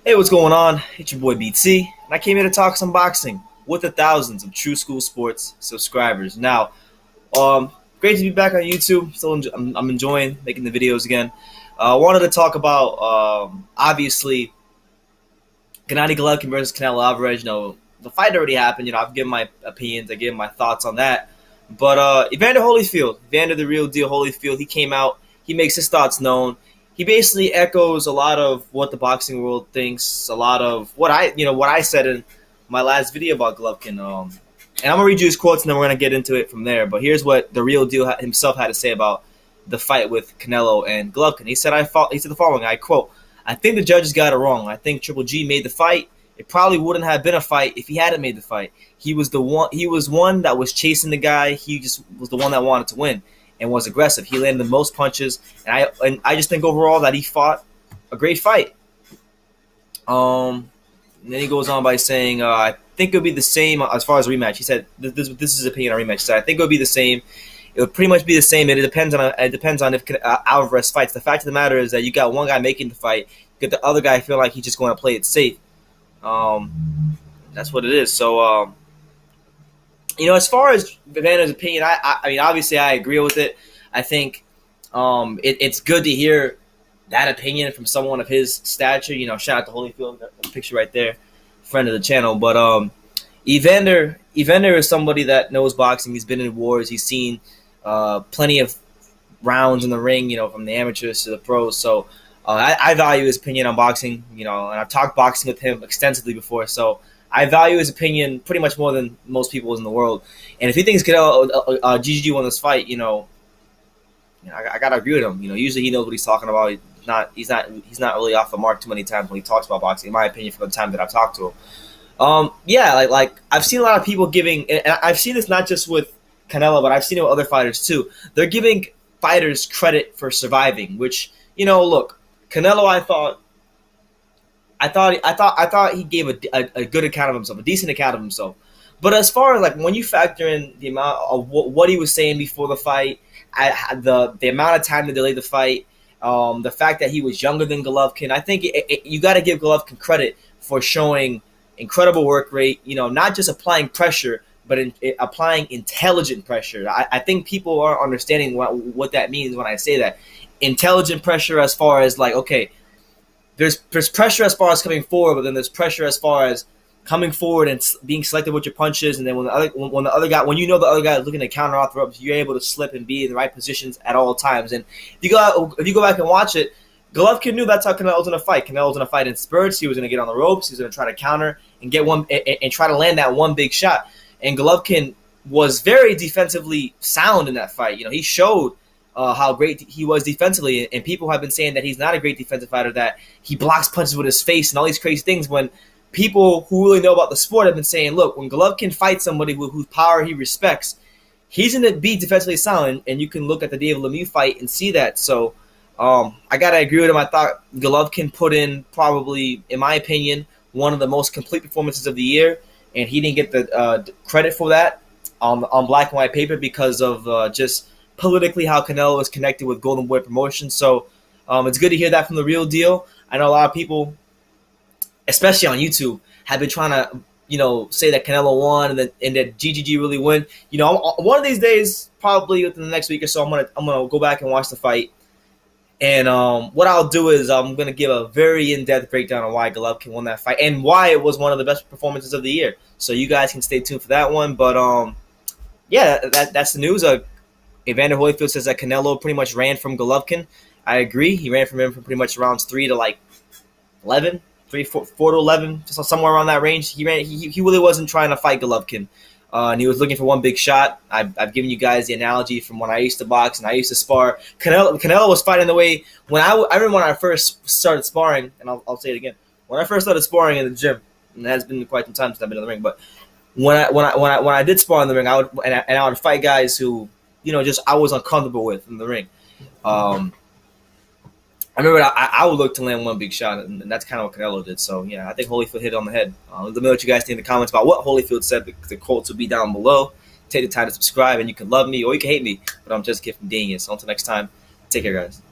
Hey, what's going on? It's your boy BT, and I came here to talk some boxing with the thousands of True School Sports subscribers. Now, great to be back on YouTube. I'm enjoying making the videos again. I wanted to talk about obviously Gennady Golovkin versus Canelo Alvarez. The fight already happened. I've given my opinions, I gave my thoughts on that. But Evander Holyfield, Evander the real deal Holyfield, he came out. He makes his thoughts known. He basically echoes a lot of what the boxing world thinks, a lot of what I said in my last video about Golovkin. And I'm gonna read you his quotes, and then we're gonna get into it from there. But here's what the real deal himself had to say about the fight with Canelo and Golovkin. He said, He said the following. I quote: "I think the judges got it wrong. I think Triple G made the fight. It probably wouldn't have been a fight if he hadn't made the fight. He was the one. He was one that was chasing the guy. He just was the one that wanted to win." And was aggressive. He landed the most punches, and I just think overall that he fought a great fight. And then he goes on by saying, "I think it would be the same as far as a rematch." He said, "This is his opinion on rematch." He said, "I think it would be the same. It would pretty much be the same. It depends on if Alvarez fights. The fact of the matter is that you got one guy making the fight, you get the other guy feeling like he's just going to play it safe. That's what it is." So. As far as Evander's opinion, I mean, obviously, I agree with it. I think it's good to hear that opinion from someone of his stature. Shout out to Holyfield, the picture right there, friend of the channel. But Evander is somebody that knows boxing. He's been in wars. He's seen plenty of rounds in the ring, from the amateurs to the pros. So I value his opinion on boxing, and I've talked boxing with him extensively before. So I value his opinion pretty much more than most people in the world. And if he thinks Canelo GGG won this fight, I gotta agree with him. Usually he knows what he's talking about. He's not really off the mark too many times when he talks about boxing, in my opinion, from the time that I've talked to him. Like I've seen a lot of people giving, and I've seen this not just with Canelo, but I've seen it with other fighters too. They're giving fighters credit for surviving, which look, Canelo, I thought he gave a good account of himself, a decent account of himself. But as far as when you factor in the amount of what he was saying before the fight, the amount of time to delay the fight, the fact that he was younger than Golovkin, I think you got to give Golovkin credit for showing incredible work rate. Not just applying pressure, but applying intelligent pressure. I think people aren't understanding what that means when I say that. Intelligent pressure, as far as okay. There's pressure as far as coming forward, but then there's pressure as far as coming forward and being selective with your punches. And then when the other guy is looking to counter off the ropes, you're able to slip and be in the right positions at all times. And if you go back and watch it, Golovkin knew that's how Canelo was going to fight. Canelo was going to fight in spurts. He was going to get on the ropes. He was going to try to counter and get one and try to land that one big shot. And Golovkin was very defensively sound in that fight. He showed how great he was defensively, and people have been saying that he's not a great defensive fighter, that he blocks punches with his face and all these crazy things, when people who really know about the sport have been saying, look, when Golovkin fights somebody whose power he respects, he's going to be defensively sound, and you can look at the David Lemieux fight and see that. So I got to agree with him. I thought Golovkin put in probably, in my opinion, one of the most complete performances of the year, and he didn't get the credit for that on black and white paper because of just politically how Canelo is connected with Golden Boy Promotions. So it's good to hear that from the real deal. I know a lot of people, especially on YouTube, have been trying to say that Canelo won and that GGG really won. One of these days, probably within the next week or so, I'm gonna go back and watch the fight. And what I'll do is I'm gonna give a very in-depth breakdown on why Golovkin won that fight and why it was one of the best performances of the year. So you guys can stay tuned for that one. But that's the news. Evander Holyfield says that Canelo pretty much ran from Golovkin. I agree. He ran from him from pretty much rounds 3 to 11, 4 to 11, just somewhere around that range. He really wasn't trying to fight Golovkin, and he was looking for one big shot. I've given you guys the analogy from when I used to box and I used to spar. Canelo was fighting the way when I remember when I first started sparring, and I'll say it again. When I first started sparring in the gym, and it has been quite some time since I've been in the ring, but when I did spar in the ring, I would fight guys who I was uncomfortable with in the ring. I remember I would look to land one big shot, and that's kind of what Canelo did. So, yeah, I think Holyfield hit it on the head. Let me know what you guys think in the comments about what Holyfield said. The quotes will be down below. Take the time to subscribe, and you can love me or you can hate me, but I'm just giving genius. So until next time, take care, guys.